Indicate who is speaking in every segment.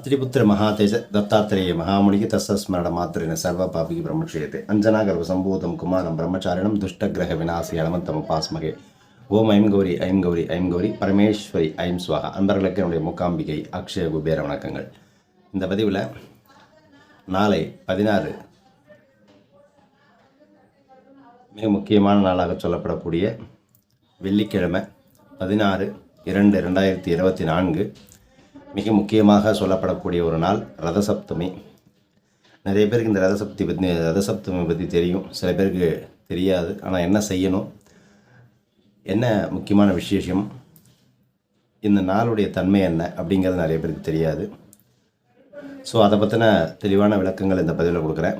Speaker 1: अत्रिपुत्र महातेज दत्तात्रेय महामुनिः तस्स्मरण मात्रेण सर्वपापी ब्रह्मक्षेते अंजनागर्भसम्भूतं कुमारं ब्रह्मचारिणं दुष्टग्रहविनाशि हनुमन्तमुपास्महे ஓம் ஐம் கௌரி ஐம் கௌரி ஐம் கௌரி பரமேஸ்வரி ஐம் சுவாகா. அன்பர்களுக்கு என்னுடைய மூகாம்பிகை அக்ஷய குபேர வணக்கங்கள். இந்த பதிவில் நாளை 16 மிக முக்கியமான நாளாக சொல்லப்படக்கூடிய வெள்ளிக்கிழமை 16/2/2024 மிக முக்கியமாக சொல்லப்படக்கூடிய ஒரு நாள் ரதசப்தமி. நிறைய பேருக்கு இந்த ரதசப்தமி பற்றி தெரியும், சில பேருக்கு தெரியாது. ஆனால் என்ன செய்யணும், என்ன முக்கியமான விசேஷம், இந்த நாளுடைய தன்மை என்ன அப்படிங்கிறது நிறைய பேருக்கு தெரியாது. ஸோ அதை பற்றின தெளிவான விளக்கங்கள் இந்த பதிவில் கொடுக்குறேன்.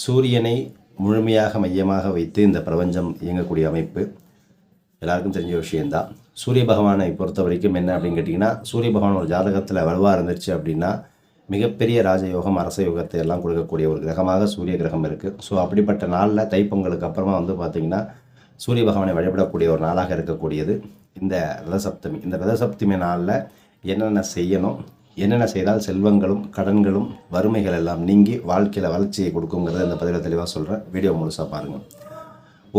Speaker 1: சூரியனை முழுமையாக மையமாக வைத்து இந்த பிரபஞ்சம் இயங்கக்கூடிய அமைப்பு எல்லாருக்கும் தெரிஞ்ச விஷயந்தான். சூரிய பகவானை பொறுத்த வரைக்கும் என்ன அப்படின்னு கேட்டிங்கன்னா, சூரிய பகவான் ஒரு ஜாதகத்தில் வலுவாக இருந்துச்சு அப்படின்னா மிகப்பெரிய ராஜயோகம் அரச யோகத்தை எல்லாம் கொடுக்கக்கூடிய ஒரு கிரகமாக சூரிய கிரகம் இருக்குது. ஸோ அப்படிப்பட்ட நாளில் தைப்பொங்கலுக்கு அப்புறமா பார்த்திங்கன்னா சூரிய பகவானை வழிபடக்கூடிய ஒரு நாளாக இருக்கக்கூடியது இந்த ரதசப்தமி. இந்த ரதசப்தமி நாளில் என்னென்ன செய்யணும், என்னென்ன செய்தால் செல்வங்களும் கடன்களும் வறுமைகள் எல்லாம் நீங்கி வாழ்க்கையில் வளர்ச்சியை கொடுக்குங்கிறத இந்த பதிவில் தெளிவாக சொல்கிறேன். வீடியோ முழுசாக பாருங்கள்.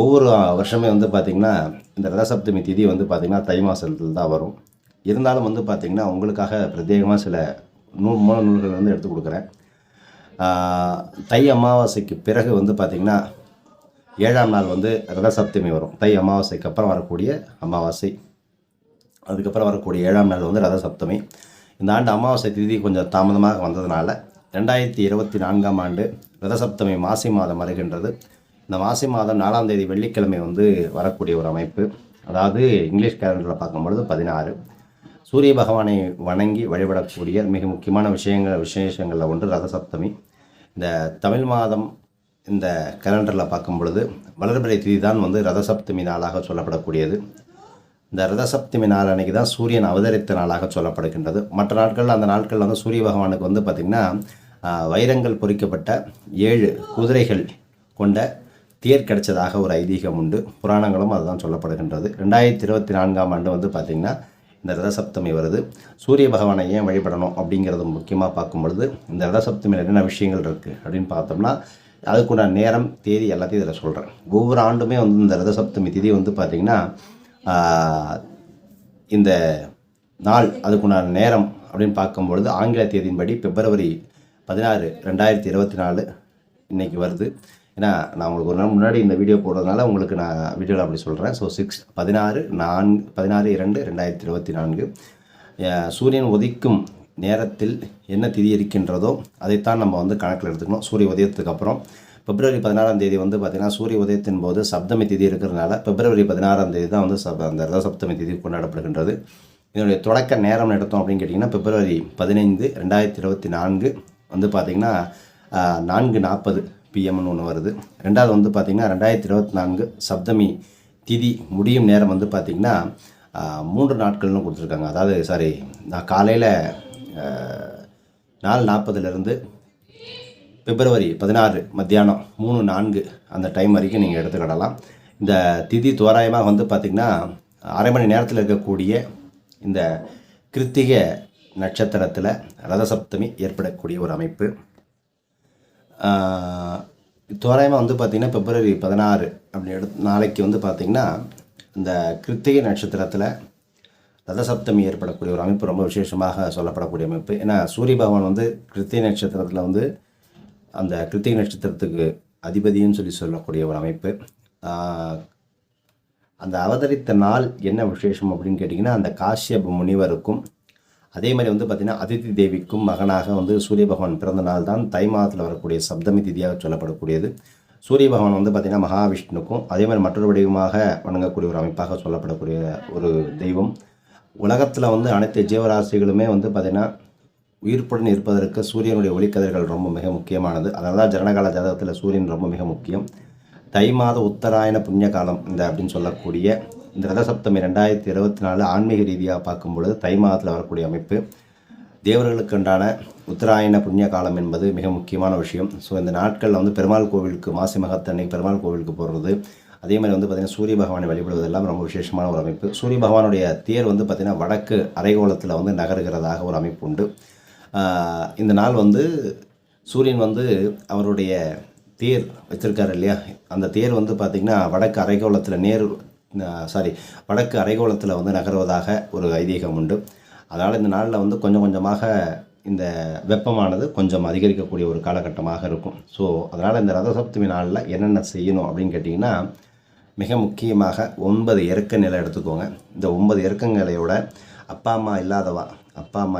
Speaker 1: ஒவ்வொரு வருஷமே பார்த்திங்கன்னா இந்த ரதசப்தமி திதி பார்த்திங்கன்னா தை மாதத்தில் தான் வரும். இருந்தாலும் பார்த்திங்கன்னா உங்களுக்காக பிரத்யேகமாக சில மூல நூல்கள் எடுத்து கொடுக்குறேன். தை அமாவாசைக்கு பிறகு பார்த்திங்கன்னா 7ஆம் நாள் ரதசப்தமி வரும். தை அமாவாசைக்கு அப்புறம் வரக்கூடிய அமாவாசை, அதுக்கப்புறம் வரக்கூடிய 7ஆம் நாள் ரதசப்தமி. இந்த ஆண்டு அமாவாசை திதி கொஞ்சம் தாமதமாக வந்ததுனால 2024ஆம் ஆண்டு ரதசப்தமி மாசி மாதம் வருகின்றது. இந்த மாசி மாதம் 4ஆம் தேதி வெள்ளிக்கிழமை வரக்கூடிய ஒரு அமைப்பு. அதாவது இங்கிலீஷ் கேலண்டரில் பார்க்கும்பொழுது 16. சூரிய பகவானை வணங்கி வழிபடக்கூடிய மிக முக்கியமான விசேஷங்களில் ஒன்று ரதசப்தமி. இந்த தமிழ் மாதம் இந்த கேலண்டரில் பார்க்கும் பொழுது வளர்பிறை திதி தான் ரதசப்தமி நாளாக சொல்லப்படக்கூடியது. இந்த ரதசப்தமி நாள் அன்றைக்கி தான் சூரியன் அவதரித்த நாளாக சொல்லப்படுகின்றது. மற்ற நாட்கள் அந்த நாட்களில் சூரிய பகவானுக்கு பார்த்திங்கன்னா வைரங்கள் பொறிக்கப்பட்ட 7 குதிரைகள் கொண்ட தேர் கிடைச்சதாக ஒரு ஐதீகம் உண்டு. புராணங்களும் அதுதான் சொல்லப்படுகின்றது. 2024ஆம் ஆண்டு பார்த்திங்கன்னா இந்த ரதசப்தமி வருது. சூரிய பகவானை ஏன் வழிபடணும் அப்படிங்கிறது முக்கியமாக பார்க்கும் பொழுது இந்த ரதசப்தமியில் என்னென்ன விஷயங்கள் இருக்குது அப்படின்னு பார்த்தோம்னா அதுக்குண்டான நேரம் தேதி எல்லாத்தையும் இதில் சொல்கிறேன். ஒவ்வொரு ஆண்டுமே இந்த ரதசப்தமி திதி பார்த்திங்கன்னா இந்த நாள் அதுக்குண்டான நேரம் அப்படின்னு பார்க்கும்பொழுது ஆங்கில தேதியின்படி February 16, 2024 இன்றைக்கி வருது. ஏன்னா நான் உங்களுக்கு ஒரு நாள் முன்னாடி இந்த வீடியோ போடுறதுனால உங்களுக்கு நான் வீடியோவில் அப்படி சொல்கிறேன். ஸோ 16/4/2024 சூரியன் உதிக்கும் நேரத்தில் என்ன திதி இருக்கின்றதோ அதைத்தான் நம்ம கணக்கில் எடுத்துக்கணும். சூரிய உதயத்துக்கு அப்புறம் February 16ஆம் தேதி பார்த்திங்கன்னா சூரிய உதயத்தின் போது சப்தமி திதி இருக்கிறதுனால February 16ஆம் தேதி தான் அந்த ரதசப்தமி திதி கொண்டாடப்படுகின்றது. இதனுடைய தொடக்க நேரம் எடுத்தோம் அப்படின்னு கேட்டிங்கன்னா February 15, 2024 பார்த்திங்கன்னா 4:40 PM ஒன்று வருது. ரெண்டாவது பார்த்திங்கன்னா 2024 சப்தமி திதி முடியும் நேரம் பார்த்திங்கன்னா 3 நாட்கள்னு கொடுத்துருக்காங்க. அதாவது நான் காலையில் 4:40 February 16 மத்தியானம் 3:04 அந்த டைம் வரைக்கும் நீங்கள் எடுத்துக்கிடலாம். இந்த திதி தோராயமாக பார்த்திங்கன்னா அரை மணி நேரத்தில் இருக்கக்கூடிய இந்த கிருத்திகை நட்சத்திரத்தில் ரதசப்தமி ஏற்படக்கூடிய ஒரு அமைப்பு. தோராயமாக பார்த்திங்கன்னா February 16 அப்படி நாளைக்கு பார்த்திங்கன்னா இந்த கிருத்திகை நட்சத்திரத்தில் ரதசப்தமி ஏற்படக்கூடிய ஒரு அமைப்பு ரொம்ப விசேஷமாக சொல்லப்படக்கூடிய அமைப்பு. ஏன்னா சூரிய பகவான் கிருத்திகை நட்சத்திரத்தில் அந்த கிருத்திகை நட்சத்திரத்துக்கு அதிபதின்னு சொல்லக்கூடிய ஒரு அமைப்பு. அந்த அவதரித்த நாள் என்ன விசேஷம் அப்படின்னு கேட்டிங்கன்னா அந்த காஷ்யப முனிவருக்கும் அதே மாதிரி பார்த்திங்கன்னா அதிதி தேவிக்கும் மகனாக சூரிய பகவான் பிறந்த நாள் தான் தை மாதத்தில் வரக்கூடிய சப்தமி திதியாக சொல்லப்படக்கூடியது. சூரிய பகவான் மகாவிஷ்ணுக்கும் அதே மாதிரி மற்றொரு வடிவமாக வணங்கக்கூடிய ஒரு அமைப்பாக சொல்லப்படக்கூடிய ஒரு தெய்வம். உலகத்தில் அனைத்து ஜீவராசிகளுமே பார்த்திங்கன்னா உயிர்ப்புடன் இருப்பதற்கு சூரியனுடைய ஒளிக்கதிர்கள் ரொம்ப மிக முக்கியமானது. அதனால தான் ஜனனகால ஜாதகத்தில் சூரியன் ரொம்ப மிக முக்கியம். தை மாத உத்தராயண புண்ணிய காலம் அப்படின்னு சொல்லக்கூடிய இந்த ரதசப்தமி 2024 ஆன்மீக ரீதியாக பார்க்கும் பொழுது தை மாதத்தில் வரக்கூடிய அமைப்பு. தேவர்களுக்கு உண்டான உத்தராயண புண்ணிய காலம் என்பது மிக முக்கியமான விஷயம். ஸோ இந்த நாட்களில் பெருமாள் கோவிலுக்கு மாசி மகத்தன்னைக்கு பெருமாள் கோவிலுக்கு போகிறது, அதே மாதிரி பார்த்திங்கன்னா சூரிய பகவானை வழிபடுவதெல்லாம் ரொம்ப விசேஷமான ஒரு அமைப்பு. சூரிய பகவானுடைய தேர் பார்த்திங்கன்னா வடக்கு அரைகோளத்தில் நகருகிறதாக ஒரு அமைப்பு உண்டு. இந்த நாள் வந்து சூரியன் வந்து அவருடைய தேர் வச்சுருக்காரு இல்லையா, அந்த தேர் வந்து பார்த்திங்கன்னா வடக்கு அரைக்கோளத்தில் வந்து நகர்வதாக ஒரு ஐதீகம் உண்டு. அதனால் இந்த நாளில் வந்து கொஞ்சம் கொஞ்சமாக இந்த வெப்பமானது கொஞ்சம் அதிகரிக்கக்கூடிய ஒரு காலகட்டமாக இருக்கும். ஸோ அதனால் இந்த ரதசப்தமி நாளில் என்னென்ன செய்யணும் அப்படின்னு கேட்டிங்கன்னா, மிக முக்கியமாக 9 இறக்க நிலை எடுத்துக்கோங்க. இந்த 9 இறக்க நிலையோட அப்பா அம்மா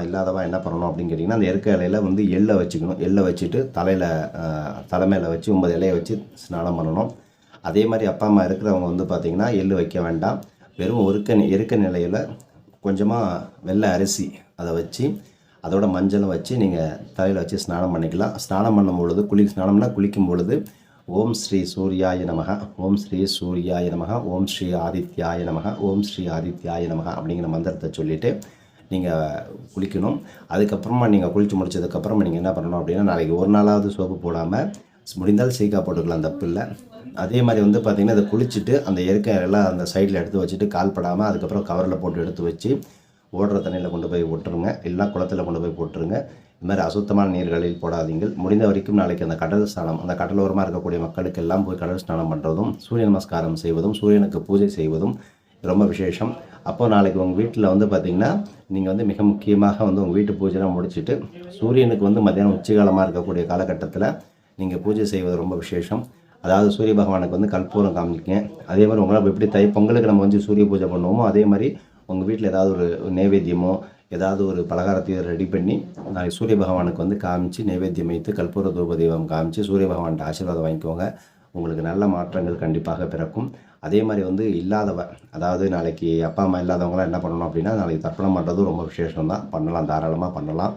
Speaker 1: இல்லாதவா என்ன பண்ணணும் அப்படின்னு கேட்டிங்கன்னா, அந்த இறக்க இலையில் வந்து எள்ளை வச்சுக்கணும். எள்ளை வச்சுட்டு தலைமையில் வச்சு 9 இலையை வச்சு ஸ்நானம் பண்ணணும். அதே மாதிரி அப்பா அம்மா இருக்கிறவங்க வந்து பார்த்திங்கன்னா எள்ளு வைக்க வேண்டாம். வெறும் இறுக்க நிலையில் கொஞ்சமாக வெள்ளை அரிசி அதை வச்சு அதோட மஞ்சளும் வச்சு நீங்கள் தலையில் வச்சு ஸ்நானம் பண்ணிக்கலாம். ஸ்நானம் பண்ணும் பொழுது குளிக்கும் பொழுது ஓம் ஸ்ரீ சூர்யாய நமக, ஓம் ஸ்ரீ சூர்யாய நமக, ஓம் ஸ்ரீ ஆதித்யாய நமக, ஓம் ஸ்ரீ ஆதித்யாய நமக அப்படிங்கிற மந்திரத்தை சொல்லிவிட்டு நீங்கள் குளிக்கணும். அதுக்கப்புறமா நீங்கள் குளித்து முடிச்சதுக்கப்புறமா நீங்கள் என்ன பண்ணணும் அப்படின்னா, நாளைக்கு ஒரு நாளாவது சோப்பு போடாமல் முடிந்தால் சீக்கா போட்டுக்கலாம், தப்பு இல்லை. அதே மாதிரி வந்து பார்த்திங்கன்னா இதை குளிச்சுட்டு அந்த எல்லாம் அந்த சைடில் எடுத்து வச்சுட்டு கால் படாமல் அதுக்கப்புறம் கவரில் போட்டு எடுத்து வச்சு ஓடுற தண்ணியில் கொண்டு போய் போட்டுருங்க, இல்லை குளத்தில் கொண்டு போய் போட்டுருங்க. இது மாதிரி அசுத்தமான நீர்களில் போடாதீங்கள். முடிந்த வரைக்கும் நாளைக்கு அந்த கடலோரமாக இருக்கக்கூடிய மக்களுக்கு எல்லாம் போய் கடல் ஸ்நானம் பண்ணுறதும், சூரிய நமஸ்காரம் செய்வதும், சூரியனுக்கு பூஜை செய்வதும் ரொம்ப விசேஷம். அப்போது நாளைக்கு உங்கள் வீட்டில் வந்து பார்த்திங்கன்னா நீங்கள் வந்து மிக முக்கியமாக வந்து உங்கள் வீட்டு பூஜைலாம் முடிச்சுட்டு சூரியனுக்கு வந்து மத்தியானம் உச்சிகாலமாக இருக்கக்கூடிய காலகட்டத்தில் நீங்கள் பூஜை செய்வது ரொம்ப விசேஷம். அதாவது சூரிய பகவானுக்கு வந்து கற்பூரம் காமிக்க, அதே மாதிரி உங்களால் எப்படி பொங்கலுக்கு நம்ம வந்து சூரிய பூஜை பண்ணுவோமோ அதே மாதிரி உங்கள் வீட்டில் ஏதாவது ஒரு நைவேத்தியமோ ஏதாவது ஒரு பலகாரத்தையும் ரெடி பண்ணி நாளைக்கு சூரிய பகவானுக்கு வந்து காமிச்சு நைவேத்தியம் வைத்து கற்பூர தூப தீபம் காமிச்சு சூரிய பகவான்கிட்ட ஆசீர்வாதம் வாங்கிக்கோங்க. உங்களுக்கு நல்ல மாற்றங்கள் கண்டிப்பாக பிறக்கும். அதே மாதிரி வந்து அதாவது நாளைக்கு அப்பா அம்மா இல்லாதவங்களாம் என்ன பண்ணணும் அப்படின்னா, நாளைக்கு தர்ப்பணம் பண்ணுறதும் ரொம்ப விசேஷம் தான், பண்ணலாம், தாராளமாக பண்ணலாம்.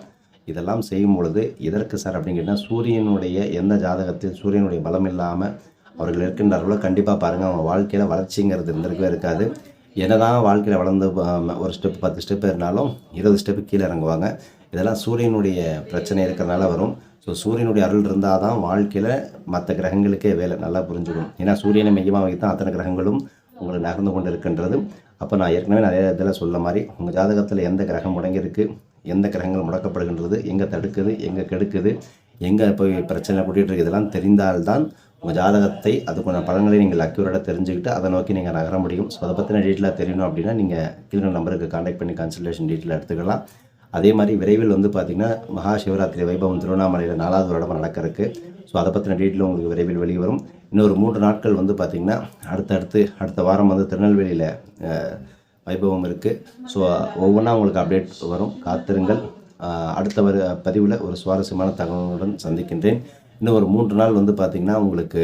Speaker 1: இதெல்லாம் செய்யும் பொழுது இதற்கு சார் அப்படின்னு கேட்டால், சூரியனுடைய எந்த ஜாதகத்தில் சூரியனுடைய பலம் இல்லாமல் அவர்கள் இருக்கின்றார்களோ கண்டிப்பாக பாருங்கள் அவங்க வாழ்க்கையில் வளர்ச்சிங்கிறது இருந்திருக்கவே இருக்காது. என்னதான் வாழ்க்கையில் வளர்ந்து ஒரு ஸ்டெப் 10 ஸ்டெப் இருந்தாலும் 20 ஸ்டெப்பு கீழே இறங்குவாங்க. இதெல்லாம் சூரியனுடைய பிரச்சனை இருக்கிறனால வரும். ஸோ சூரியனுடைய அருள் இருந்தால் தான் வாழ்க்கையில் மற்ற கிரகங்களுக்கே வேலை நல்லா புரிஞ்சுக்கணும். ஏன்னா சூரியனை மையமாக வைத்து தான் அத்தனை கிரகங்களும் உங்களுக்கு நகர்ந்து கொண்டு இருக்கின்றது. அப்போ நான் ஏற்கனவே நிறைய இதில் சொல்ல மாதிரி உங்கள் ஜாதகத்தில் எந்த கிரகம் முடங்கியிருக்கு, எந்த கிரகங்கள் முடக்கப்படுகின்றது, எங்கே தடுக்குது, எங்கே கெடுக்குது, எங்கே போய் பிரச்சனை கூட்டிகிட்டு இருக்குது, இதெல்லாம் தெரிந்தால்தான் உங்கள் ஜாதகத்தை அதுக்கான பலன்களை நீங்கள் அக்யூரேட்டாக தெரிஞ்சுக்கிட்டு அதை நோக்கி நீங்கள் நகர முடியும். ஸோ அதை பற்றின டீட்டெயிலாக தெரியணும் அப்படின்னா நீங்கள் கீழே நம்பருக்கு கான்டாக்ட் பண்ணி கன்சல்டேஷன் டீட்டெயில் எடுத்துக்கலாம். அதே மாதிரி விரைவில் வந்து பார்த்திங்கன்னா மகா சிவராத்திரி வைபவம் திருவண்ணாமலையில் 4வது வருடம் நடக்கிறதுக்கு. ஸோ அதை பற்றின டீட்டெயில் உங்களுக்கு விரைவில் வெளிவரும். இன்னொரு 3 நாட்கள் வந்து பார்த்திங்கன்னா அடுத்த வாரம் வந்து திருநெல்வேலியில் வைபவம் இருக்குது. ஸோ ஒவ்வொன்றா உங்களுக்கு அப்டேட் வரும், காத்திருங்கள். அடுத்த பதிவில் ஒரு சுவாரஸ்யமான தகவலுடன் சந்திக்கின்றேன். இன்னும் ஒரு 3 நாள் வந்து பார்த்திங்கன்னா உங்களுக்கு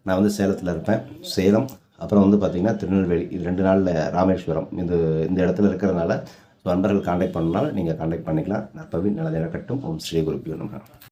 Speaker 1: நான் வந்து சேலத்தில் இருப்பேன். சேலம் அப்புறம் வந்து பார்த்திங்கன்னா திருநெல்வேலி, இது 2 நாளில் ராமேஸ்வரம் இந்த இடத்துல இருக்கிறதுனால ஸோ நண்பர்கள் கான்டாக்ட் பண்ணனால நீங்கள் கான்டாக்ட் பண்ணிக்கலாம். நற்பவி நல்லதாக இருக்கட்டும். ஓம் ஸ்ரீ குருபியோ நமः.